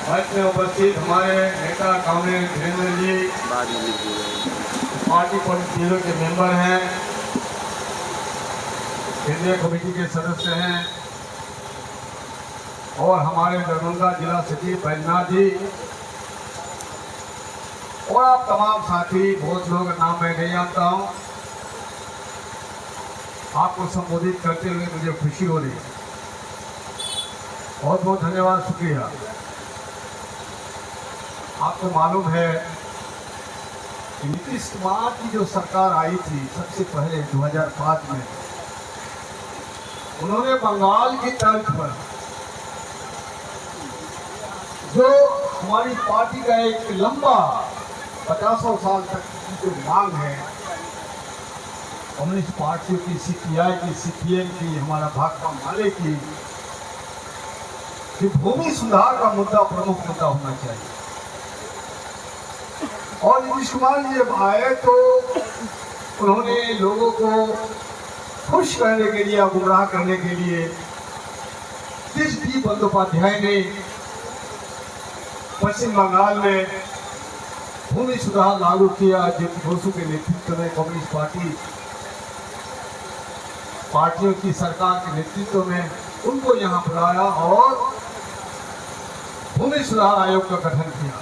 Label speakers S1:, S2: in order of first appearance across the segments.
S1: मंच में उपस्थित हमारे नेता कांग्रेस वीरेंद्र जी, पार्टी पोलिट ब्यूरो के मेंबर हैं, केंद्रीय कमेटी के सदस्य हैं और हमारे दरभंगा जिला सचिव बैजनाथ जी और आप तमाम साथी, बहुत लोग नाम मैं नहीं जानता हूं, आपको संबोधित करते हुए मुझे खुशी हो रही है। बहुत बहुत धन्यवाद, शुक्रिया। आपको मालूम है कि नीतीश कुमार की जो सरकार आई थी सबसे पहले 2005 में, उन्होंने बंगाल की तर्ज पर जो हमारी पार्टी का एक लंबा 50 साल तक की जो मांग है, कम्युनिस्ट पार्टियों की, सीपीआई की, सीपीएम की, हमारा भाकपा माले की, कि भूमि सुधार का मुद्दा प्रमुख मुद्दा होना चाहिए। और नीतीश कुमार जी जब आए तो उन्होंने लोगों को खुश करने के लिए, गुमराह करने के लिए कृष्ण बंदोपाध्याय ने पश्चिम बंगाल में भूमि सुधार लागू किया। ज्योति बसु के नेतृत्व में कम्युनिस्ट पार्टियों की सरकार के नेतृत्व में उनको यहाँ बुलाया और भूमि सुधार आयोग का गठन किया।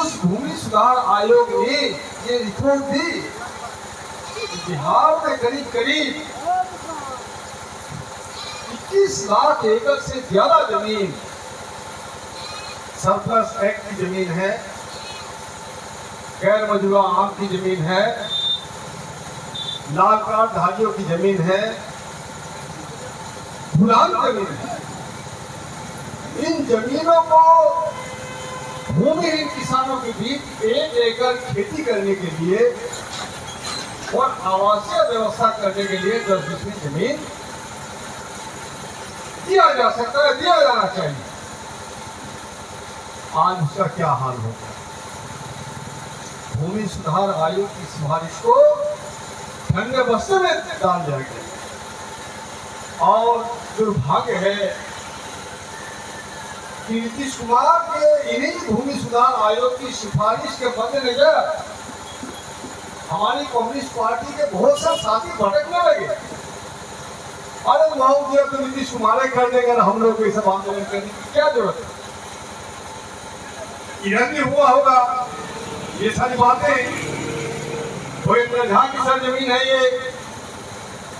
S1: उस भूमि सुधार आयोग ने ये रिपोर्ट दी, बिहार में करीब करीब 21 लाख एकड़ से ज्यादा जमीन सरप्लस एक्ट की जमीन है, गैर मौजूदा आम की जमीन है, लाल कार्ड धारियों की जमीन है, गुलाम जमीन है। इन जमीनों को भूमिहीन किसानों के बीच 1 एकड़ खेती करने के लिए और आवासीय व्यवस्था करने के लिए 10-20 जमीन दिया जा सकता है, दिया जाना चाहिए। आज उसका क्या हाल होगा? भूमि सुधार आयोग की सिफारिश को ठंडे बस्ते में डाल दिया गया और दुर्भाग्य है कि नीतीश कुमार के इन्हीं भूमि सुधार आयोग की सिफारिश के मद्देनजर हमारी कम्युनिस्ट पार्टी के बहुत से साथी भटकने लगे। अरे वहां दिया तो नीतीश कुमार कर देंगे ना, हम लोग को ये सब आंदोलन करने की क्या जरूरत है? इधर भी हुआ होगा ये सारी बातें। भूपेंद्र झा की सरजमीन है, ये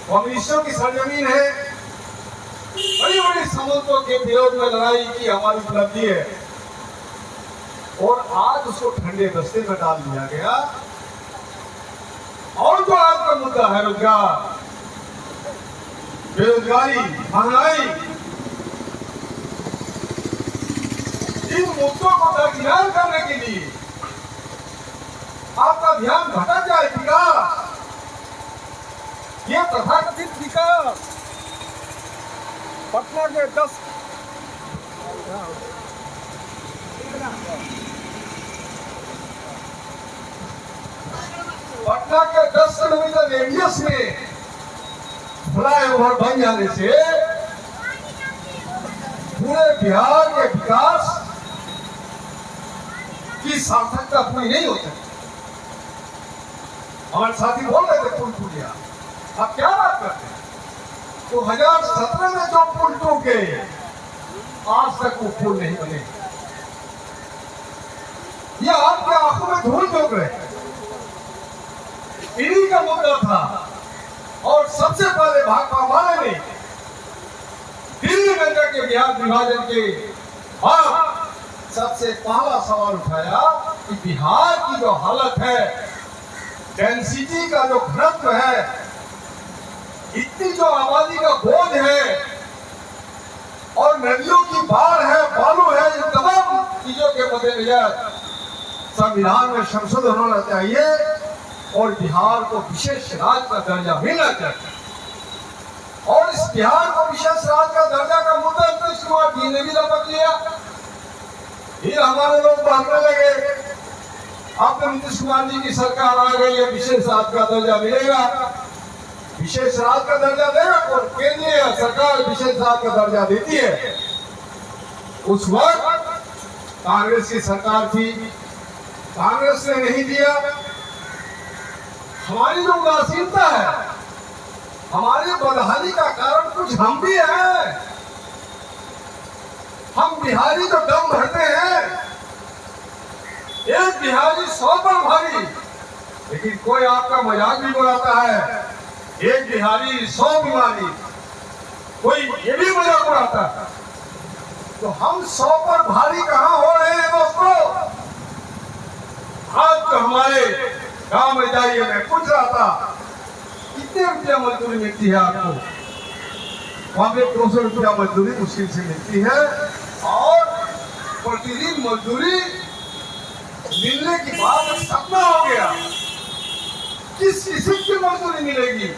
S1: कम्युनिस्टों की सरजमीन है। बड़ी बड़ी समझों के विरोध में लड़ाई की हमारी उपलब्धि है और आज उसको ठंडे बस्ते में डाल दिया गया। और जो आज का मुद्दा है रोजगार, बेरोजगारी, महंगाई, इन मुद्दों को दरकिनार करने के लिए आपका ध्यान भटक जाए। विकास, ये तथाकथित विकास पटना के 10 किलोमीटर रेडियस में फ्लाईओवर बन जाने से पूरे बिहार के विकास की सार्थकता पूरी नहीं हो सकती। हमारे साथी बोल रहे थे पुल टूटिया, आप क्या बात करते हैं? 2017 में जो पुल टूटे आज तक वो पुल नहीं बने। ये आपके आंखों में धूल झोंक रहे, इन्हीं का मुद्दा था। और सबसे पहले भाकपा माले ने दिल्ली में जाके बिहार विभाजन के बाद सबसे पहला सवाल उठाया कि बिहार की जो हालत है, डेंसिटी का जो घनत्व है, इतनी जो आबादी का बोझ है और नदियों की बाढ़ है, बालू है, इन तमाम चीजों के मद्देनजर संविधान में संशोधन होना चाहिए और बिहार को विशेष राज्य का दर्जा मिलना चाहिए। और इस बिहार को विशेष राज्य का दर्जा का मुद्दा नीतीश कुमार जी ने भी लपक लिया। फिर हमारे लोग बांटने लगे, अब तो नीतीश कुमार जी की सरकार आ गई है, विशेष राज्य का दर्जा मिलेगा। विशेष राज्य का दर्जा देगा और केंद्रीय सरकार विशेष राज्य का दर्जा देती है। उस वक्त कांग्रेस की सरकार थी, कांग्रेस ने नहीं दिया। हमारी जो उदासीनता है, हमारी बदहाली का कारण कुछ हम भी हैं। हम बिहारी तो दम भरते हैं, एक बिहारी 100 पर भारी, लेकिन कोई आपका मजाक भी उड़ाता है, एक बिहारी 100 बीमारी, कोई ये भी मजाक उड़ाता है। तो हम 100 पर भारी कहां हो रहे हैं दोस्तों? आज तो हमारे गांव में जाइए, मैं पूछ रहा था कितने रुपया मजदूरी मिलती है आपको? वहां पे 200 रुपया मजदूरी मुश्किल से मिलती है, और प्रतिदिन मजदूरी मिलने की बात एक सपना हो गया। किस किस्म की मजदूरी मिलेगी?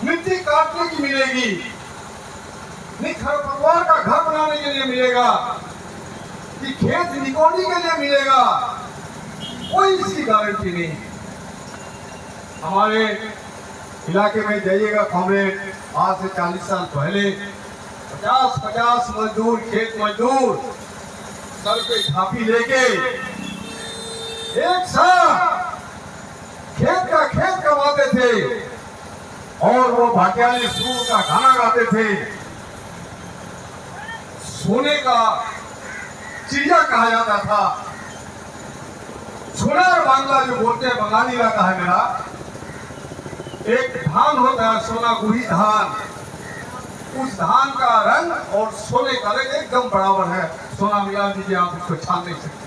S1: मिट्टी काटने की मिलेगी, नहीं खरपतवार का घर बनाने के लिए मिलेगा, कि खेत निकोड़ने के लिए मिलेगा, कोई इसकी गारंटी नहीं। हमारे इलाके में जाइएगा कॉमरेड, आज से 40 साल पहले 50 मजदूर, खेत मजदूर सर पे झांपी लेके एक साथ खेत का खेत कमाते थे, और वो भाटियाली सूर का गाना गाते थे। सोने का चिड़िया कहा जाता था। सोनार बांग्ला जो बोलते हैं, बंगाली इलाका है मेरा। एक धान होता है सोना गुही धान, उस धान का रंग और सोने का रंग एकदम बराबर है। सोना मिला दीजिए, आप उसको छान नहीं सकते।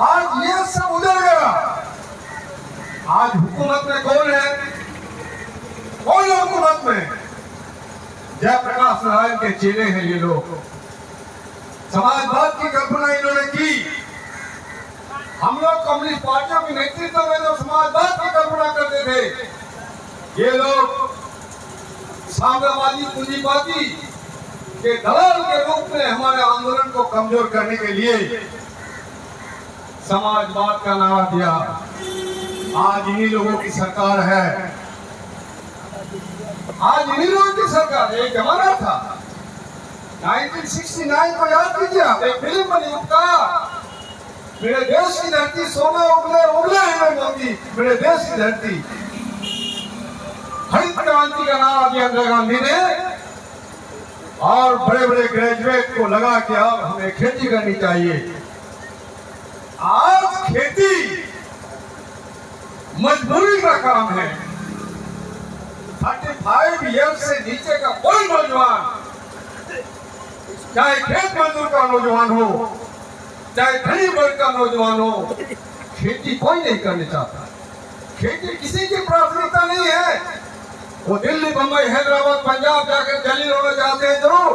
S1: आज ये सब उधर गया। आज हुकूमत में कौन है? कौन है हुकूमत में? जयप्रकाश नारायण के चेले हैं ये लोग। समाजवाद की कल्पना इन्होंने की। हम लोग कम्युनिस्ट पार्टियों के नेतृत्व में जो समाजवाद की कल्पना करते थे, ये लोग साम्राज्यवादी पूंजीवादी के दलाल के रूप में हमारे आंदोलन को कमजोर करने के लिए समाजवाद का नारा दिया। आज इन्हीं लोगों की सरकार है, आज इन्हीं लोगों की सरकार। एक जमाना था 1969 को याद कीजिए आप, एक फिल्म बनी उसका, मेरे देश की धरती सोना उगले उगले है मोती, मेरे देश की धरती। हरित क्रांति का नारा दिया इंदिरा गांधी ने, और बड़े बड़े ग्रेजुएट को लगा कि अब हमें खेती करनी चाहिए। आज खेती मजबूरी का काम है। 35 ईयर्स से नीचे का कोई नौजवान, चाहे खेत मजदूर का नौजवान हो, चाहे धनी वर्ग का नौजवान हो, खेती कोई नहीं करना चाहता। खेती किसी की प्राथमिकता नहीं है। वो दिल्ली, बंबई, हैदराबाद, पंजाब जाकर जलील होना चाहते हैं जरूर,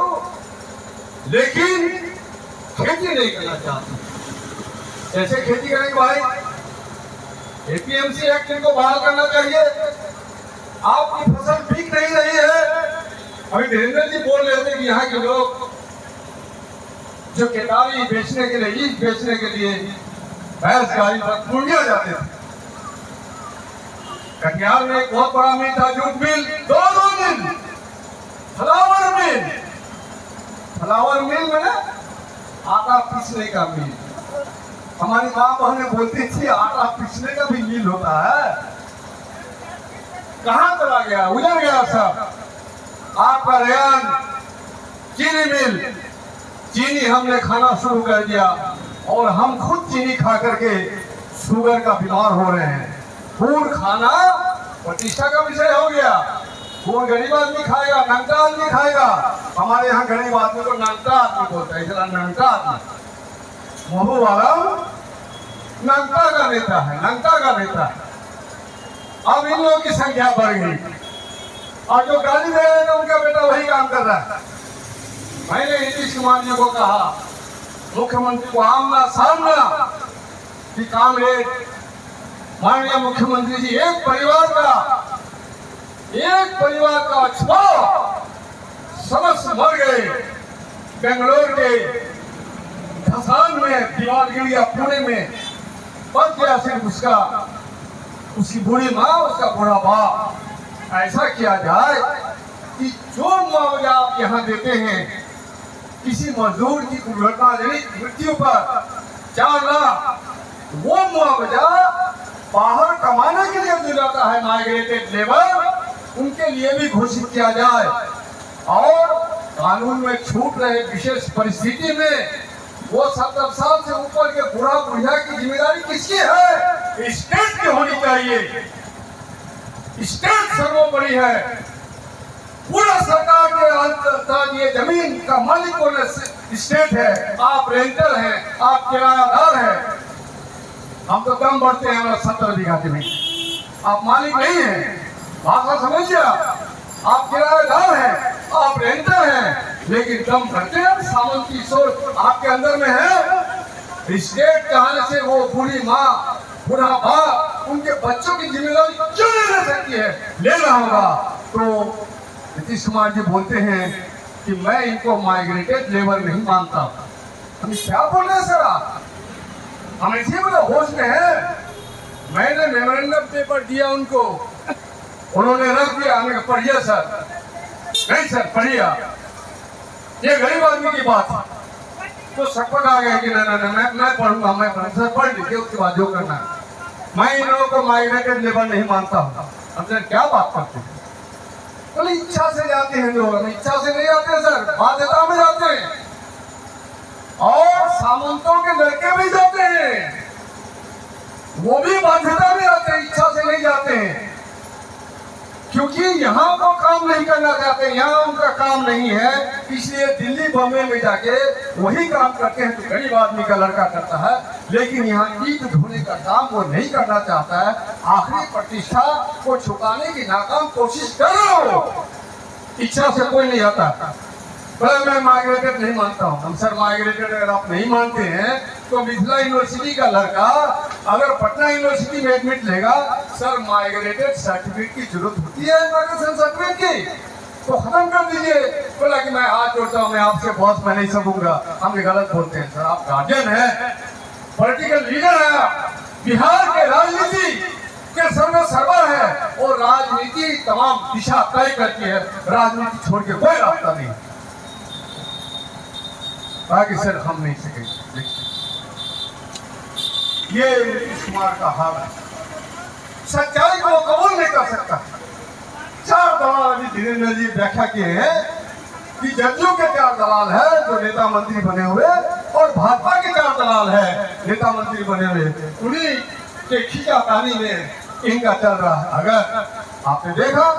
S1: लेकिन खेती नहीं करना चाहते। कैसे खेती करेंगे भाई? एपीएमसी एक्ट इनको बहाल करना चाहिए। आपकी फसल बिक नहीं रही है। अभी धीरेन्द्र जी बोल रहे थे कि यहाँ के लोग जो केतारी बेचने के लिए, ईख बेचने के लिए भैंस गाड़ी पर पूर्णिया जाते थे। कटिहार में एक बहुत बड़ा मिल था, जूट मिल, दो मिल, फ्लावर मिल में ना आटा पीसने का मिल। हमारी माँ बहनें बोलती थी आटा पीसने का भी मिल होता है। कहाँ चला गया? उजड़ गया सब। आपका रेयान चीनी मिल, चीनी हमने खाना शुरू कर दिया, और हम खुद चीनी खा करके शुगर का बीमार हो रहे हैं। खून खाना प्रतिष्ठा का विषय हो गया। खून गरीब आदमी खाएगा, नंगा आदमी खाएगा। हमारे यहाँ गरीब आदमी को नंगा आदमी बोलता है, इसलिए नंगा आदमी। महू वाला नंगा का नेता है, नंगा का नेता है। अब इन लोगों की संख्या बढ़ गई, और जो गाली दे रहे हैं उनका बेटा वही काम कर रहा है। मैंने नीतीश कुमार जी को कहा, मुख्यमंत्री को आमना सामना कि कांग्रेस, माननीय मुख्यमंत्री जी, एक परिवार का 6 सदस्य मर गए बेंगलोर के धसान में, दीवार गिर गया पुणे में, बच गया सिर्फ उसकी बूढ़ी माँ, उसका बूढ़ा बाप। ऐसा किया जाए कि जो मुआवजा आप यहाँ देते हैं किसी मजदूर की दुर्घटनाजनित मृत्यु पर 4 लाख वो मुआवजा बाहर कमाने के लिए दिया जाता है माइग्रेटेड लेबर, उनके लिए भी घोषित किया जाए। और कानून में छूट रहे विशेष परिस्थिति में वो 70 साल से ऊपर के बूढ़ा बुढ़िया की जिम्मेदारी किसकी है? स्टेट की होनी चाहिए। स्टेट सर्वोपरि है। पूरा सरकार के अंतर्गत ये जमीन का मालिक कौन है? स्टेट है। आप रेंटर हैं, आप किरायादार हैं। हम तो कम बढ़ते हैं 70 बीघा जमीन, आप मालिक नहीं हैं। भाषा समझिए, आप किराएदार हैं, आप रेंटर हैं, लेकिन कम करते हैं। सामंत की सोच आपके अंदर में है। स्टेट कहने से वो बूढ़ी माँ, बूढ़ा बाप, उनके बच्चों की जिम्मेदारी क्यों नहीं ले सकती है? लेना होगा। तो नीतीश कुमार जी बोलते हैं कि मैं इनको माइग्रेटेड लेबर नहीं मानता। हम क्या बोल रहे हैं सर? आप हम इसी में होश में है। मैंने मेमोरेंडम पेपर दिया उनको, उन्होंने रख दिया। हमें पढ़िए सर। नहीं सर पढ़िए, ये गरीब आदमी की बात है। तो सकपट आ गया कि नहीं मैं पढ़ूंगा, मैं सर पढ़ लीजिए, उसके बाद जो करना है। मैं इन लोगों को माइग्रेटेड लेबर नहीं मानता हूँ। हमसे क्या बात करते हैं? तो इच्छा से जाते हैं लोग, इच्छा से नहीं जाते सर, बाध्यता में जाते हैं। और सामंतों के लड़के भी जाते हैं, वो भी बाध्यता में जाते हैं, इच्छा से नहीं जाते हैं। क्योंकि यहाँ वो काम नहीं करना चाहते, यहाँ उनका काम नहीं है, इसलिए दिल्ली बॉम्बे में जाके वही काम करते हैं तो गरीब आदमी का लड़का करता है। लेकिन यहाँ ईंट ढोने का काम वो नहीं करना चाहता है। आखिरी प्रतिष्ठा को छुपाने की नाकाम कोशिश कर रहा हो। इच्छा से कोई नहीं आता। मैं माइग्रेटेड नहीं मानता हूँ। हम सर माइग्रेटेड अगर आप नहीं मानते हैं तो मिथिला यूनिवर्सिटी का लड़का अगर पटना यूनिवर्सिटी में एडमिट लेगा, सर माइग्रेटेड सर्टिफिकेट की जरूरत होती है, माइग्रेशन सर्टिफिकेट की, तो खत्म कर दीजिए। बोला कि मैं हाथ जोड़ता हूँ, मैं आपसे बॉस मैं नहीं सकूंगा। हम ये गलत बोलते हैं सर। आप गार्जियन है, पॉलिटिकल लीडर है, बिहार के राजनीति के सर्वर है और राजनीति तमाम दिशा तय करती है। राजनीति छोड़ के कोई रास्ता नहीं। बाकी सर हम नहीं सकेंगे। ये नीतीश कुमार का हाल है। सच्चाई को कबूल नहीं कर सकता। 4 दलाल अभी धीरेन्द्र जी व्याख्या किए हैं कि जदयू के 4 दलाल है जो नेता मंत्री बने हुए और भाजपा के 4 दलाल है नेता मंत्री बने हुए। उन्हीं के खींचातानी में इनका चल रहा है। अगर आपने देखा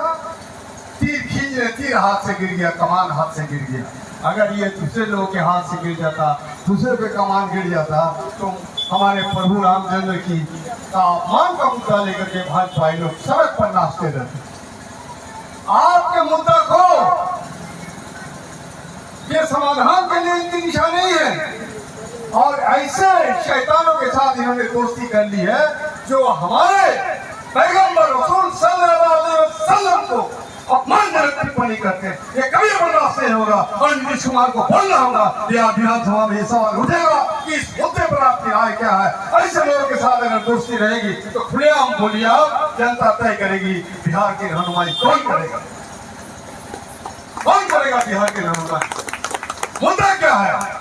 S1: तीर खींच रहे, तीर हाथ से गिर गया, कमान हाथ से गिर गया। अगर ये दूसरे लोगों के हाथ से गिर जाता, दूसरे पे कमान गिर जाता, तो हमारे प्रभु रामचंद्र की अपमान का मुद्दा लेकर के भाजपा लोग सड़क पर नाचते रहते। आपके मुद्दा को ये समाधान के लिए इनकी दिशा नहीं है। और ऐसे शैतानों के साथ इन्होंने दोस्ती कर ली है जो हमारे पैगंबर रसूल सल्लल्लाहु अलैहि वसल्लम को अपमानजनक टिप्पणी करते हैं। ये कभी बर्दाश्त नहीं होगा। और नीतीश कुमार को बोलना होगा, विधानसभा में ये सवाल उठेगा कि इस मुद्दे पर आपकी राय क्या है। ऐसे लोगों के साथ अगर दोस्ती रहेगी तो खुलेआम बोलिए, आप जनता तय करेगी बिहार की रहनुमाई कौन करेगा, कौन करेगा बिहार की रहनुमाई। मुद्दा क्या है?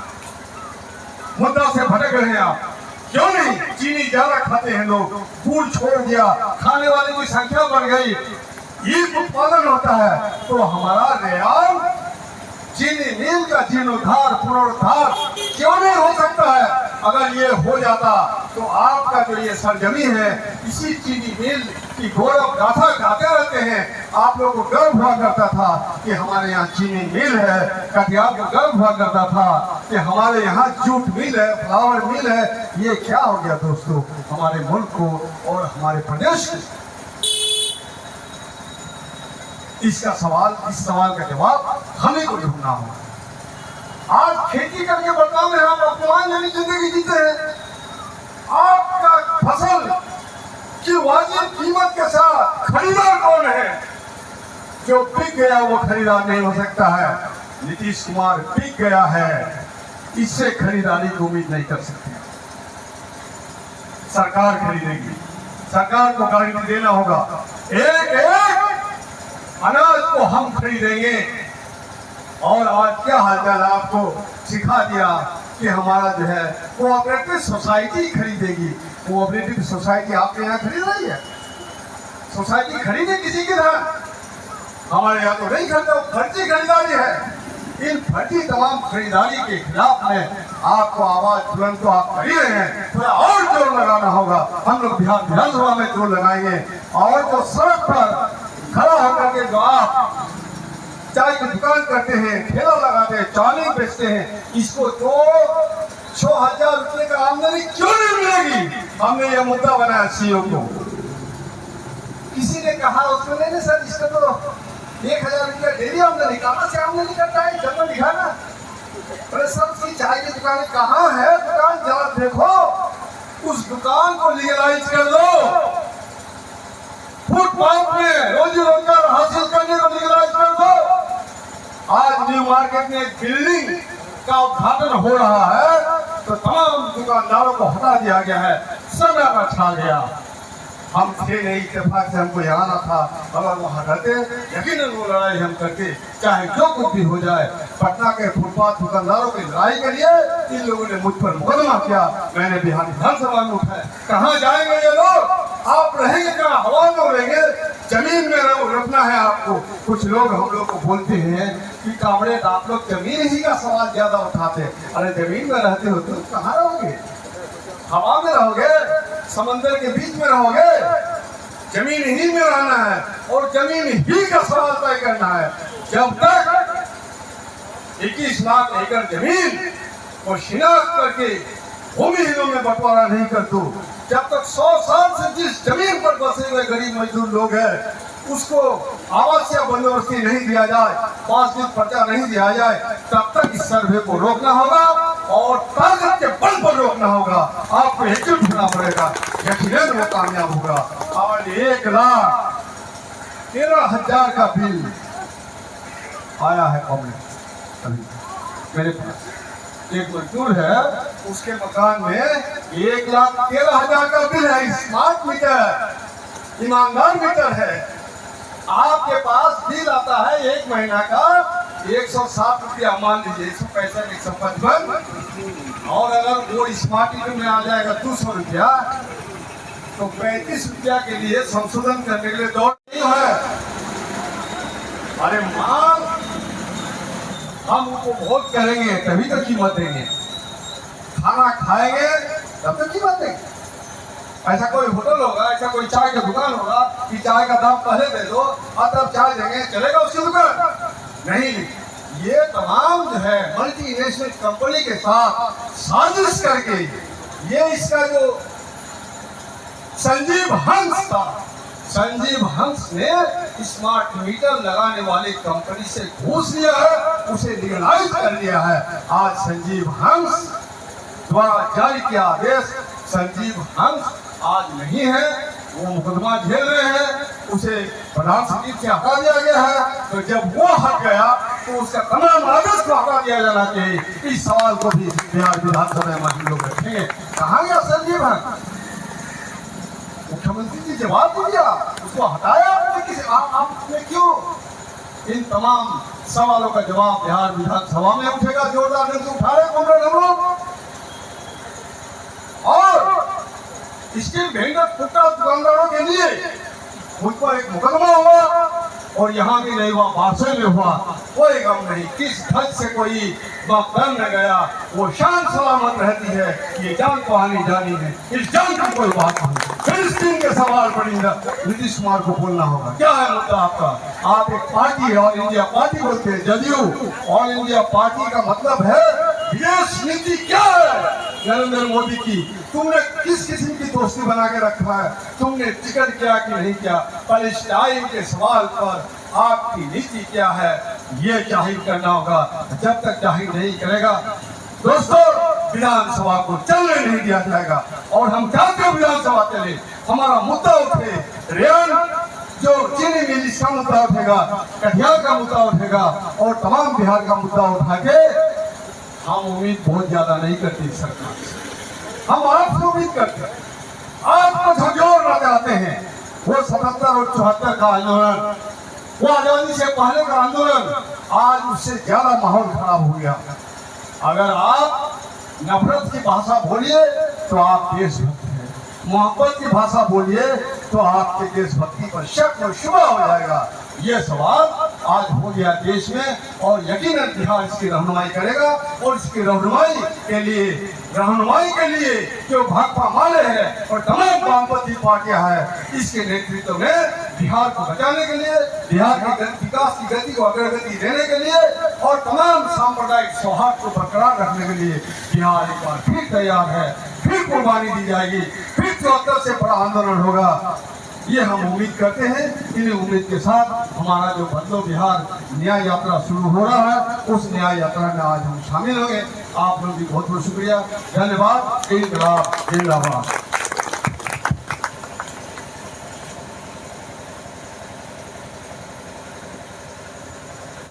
S1: मुद्दा से भटक रहे हैं आप। क्यों नहीं? चीनी ज्यादा खाते हैं लोग, गुड़ छोड़ दिया, खाने वाले की संख्या बढ़ गई, ईख उत्पादन होता है, तो हमारा रेयान चीनी मिल का जीर्णोद्धार पुनरुद्धार क्यों नहीं हो सकता है? अगर ये हो जाता तो आपका जो ये सरजमी है, इसी चीनी मिल की गौरव गाथा गाते रहते हैं। आप लोगों को गर्व हुआ करता था कि हमारे यहाँ चीनी मिल है, कटिहार को गर्व हुआ करता था कि हमारे यहाँ जूट मिल है, फ्लावर मिल है। ये क्या हो गया दोस्तों हमारे मुल्क को और हमारे प्रदेश को? इसका सवाल, इस सवाल का जवाब हमें को ढूंढना होगा। आज खेती करके बर्ताव में आप अपमानजनक जिंदगी जीते हैं। आपका फसल की वाजिब कीमत के साथ खरीदार कौन है? जो बिक गया वो खरीदार नहीं हो सकता है। नीतीश कुमार बिक गया है, इससे खरीदारी की उम्मीद नहीं कर सकते। सरकार खरीदेगी, सरकार को गारंटी देना होगा। एक एक अनाज को हम खरीदेंगे, और आज क्या हालचाल आपको सिखा दिया कि हमारा जो है कोऑपरेटिव सोसाइटी खरीदेगी। कोऑपरेटिव सोसाइटी आपके यहाँ खरीद रही है? सोसाइटी खरीदे किसी के धन? हमारे यहाँ तो नहीं खरीदा, फर्जी खरीदारी है। इन फर्जी तमाम खरीदारी के खिलाफ में आपको आवाज तुरंत तो आप कर ही रहे हैं, थोड़ा और जोर लगाना होगा। हम लोग बिहार विधानसभा में जोर लगाएंगे और जो सड़क पर खड़ा होकर के जो आप चाय की दुकान करते हैं, ठेला लगाते हैं, चावल बेचते हैं, इसको तो 6,000 रुपये का आमदनी क्यों नहीं मिलेगी? हमने यह मुद्दा बनाया सीओ को। किसी ने कहा उसमें नहीं सर इसका तो 1,000 रुपया डेली आमदनी, कहाँ से आमदनी करता है? जब लिखा ना अरे सबकी चाय की दुकान कहाँ है? दुकान जरा देखो, उस दुकान को लीगलाइज कर दो। फुटपाथ में रोजी रोजगार हासिल करने को लीगलाइज कर दो। आज न्यू मार्केट में एक बिल्डिंग का उद्घाटन हो रहा है तो तमाम दुकानदारों को हटा दिया गया है, सन्नाटा छा गया। हम थे नहीं, इत्तेफाक से हमको यहाँ आना था, अगर वो हटाते यकीनन वो लड़ाई हम करते, चाहे जो कुछ भी हो जाए। पटना के फुटपाथ दुकानदारों की लड़ाई के लिए इन लोगों ने मुझ पर मुकदमा किया, मैंने बिहार विधानसभा में उठाया। कहाँ जाएंगे ये लोग? आप रहेंगे कहाँ? हवा में उड़ेंगे? जमीन में रखना है आपको। कुछ लोग हम लोग को बोलते हैं कि कामरेड आप लोग जमीन ही का सवाल ज्यादा उठाते। अरे जमीन में रहते हो तो कहाँ रहोगे? हवा में रहोगे? समंदर के बीच में रहोगे? जमीन ही में रहना है और जमीन ही का सवाल तय करना है। जब तक 21 लाख एकड़ जमीन को शिनाख्त करके भूमिहीनों में बंटवारा नहीं कर दो, जब तक 100 साल से जिस जमीन पर बसे हुए गरीब मजदूर लोग हैं उसको आवासीय बंदोबस्ती नहीं दिया जाए, 5 दिन पर्चा नहीं दिया जाए, तब तक इस सर्वे को रोकना होगा और ताकत के बल पर रोकना होगा। आपको एकजुट होना पड़ेगा, यकीनन वो कामयाब होगा। और 1,13,000 का बिल आया है अभी मेरे पास। एक मजदूर है, उसके मकान में 1,13,000 का बिल है। स्मार्ट मीटर, ईमानदार मीटर है। आपके पास बिल आता है 1 महीना का 160 रुपया, मान लीजिए 165 155, और अगर वो स्मार्ट मीटर में आ जाएगा 200 रुपया, तो 35 रुपया के लिए संशोधन करने के लिए दौड़ नहीं है। अरे माल हम उपभोग करेंगे तभी तो कीमत देंगे, खाना खाएंगे तब तो कीमत देंगे। ऐसा कोई होटल होगा, ऐसा कोई चाय का दुकान होगा कि चाय का दाम पहले दे दो और तब चाय देंगे, चलेगा उसकी दुकान? नहीं। ये तमाम जो है मल्टीनेशनल कंपनी के साथ साजिश करके ये इसका जो संजीव हंस था, संजीव हंस ने स्मार्ट मीटर लगाने वाली कंपनी से घूस लिया है, उसे लीगलाइज कर लिया है। आज संजीव हंस द्वारा जारी किया आदेश, संजीव हंस आज नहीं है, वो मुकदमा झेल रहे हैं, उसे प्रधान सचिव से हटा दिया गया है। तो जब वो हट गया तो उसका तमाम आदेश को हटा दिया जाना चाहिए। इस सवाल को भी बिहार विधानसभा में हम लोग रखेंगे। कहाँ गया संजीव हंस? मुख्यमंत्री जी जवाब दीजिए, उसको हटाया आपने क्यों? इन तमाम सवालों का जवाब बिहार विधानसभा में उठेगा। जोरदार ढंग से उठा रहे कॉमरेड हम लोग। और इसके भेंडर फुटपाथ दुकानदारों के लिए मुझ पर एक मुकदमा हुआ और यहाँ भी नहीं हुआ, बारसे में हुआ, कोई गम नहीं। किस हद से कोई बम न गया, वो शान सलामत रहती है। ये जान को हानि जानी है, इस जान की कोई बात नहीं। फिलिस्तीन के सवाल पर नीतीश कुमार को बोलना होगा। क्या है मुद्दा आपका? आप एक पार्टी है, ऑल इंडिया पार्टी बोलते हैं, जदयू। ऑल इंडिया पार्टी का मतलब है विदेश नीति क्या है नरेंद्र मोदी की? तुमने किस किस्म की दोस्ती बना के रखा है? तुमने टिकट किया कि नहीं किया? पैलेस्टाइन के सवाल पर आपकी नीति क्या है, ये जाहिर करना होगा। जब तक जाहिर नहीं करेगा दोस्तों, विधानसभा को चलने नहीं दिया जाएगा। और हम चाहते हैं विधानसभा चले, हमारा मुद्दा उठे। रेन जो चीनी मिल इसका मुद्दा उठेगा, कटिहार का मुद्दा उठेगा और तमाम बिहार का मुद्दा उठा के हम उम्मीद बहुत ज्यादा नहीं करते सरकार से। हम आपसे उम्मीद करते हैं, आपको झकझोरना चाहते हैं। वो 77 और 74 का आंदोलन वो आजादी से पहले का आंदोलन आज उससे ज्यादा माहौल खराब हो गया। अगर आप नफरत की भाषा बोलिए तो आप देशभक्त हैं, मोहब्बत की भाषा बोलिए तो आपके देशभक्ति पर शक और शुबा हो जाएगा। ये सवाल आज हो गया देश में और यकीनन बिहार इसकी रहनुमाई करेगा और इसकी रहनुमाई के लिए जो भाकपा माले है और तमाम वामपंथी पार्टियां हैं, इसके नेतृत्व में बिहार को बचाने के लिए, बिहार के विकास की गति को अग्रगति देने के लिए और तमाम सांप्रदायिक सौहार्द को बरकरार रखने के लिए बिहार एक बार फिर तैयार है। फिर कुर्बानी दी जाएगी, फिर 74 से बड़ा आंदोलन होगा, ये हम उम्मीद करते हैं। इन्हीं उम्मीद के साथ हमारा जो बदलो बिहार न्याय यात्रा शुरू हो रहा है, उस न्याय यात्रा में आज हम शामिल होंगे। आप लोग भी बहुत बहुत शुक्रिया, धन्यवाद। जिंदाबाद।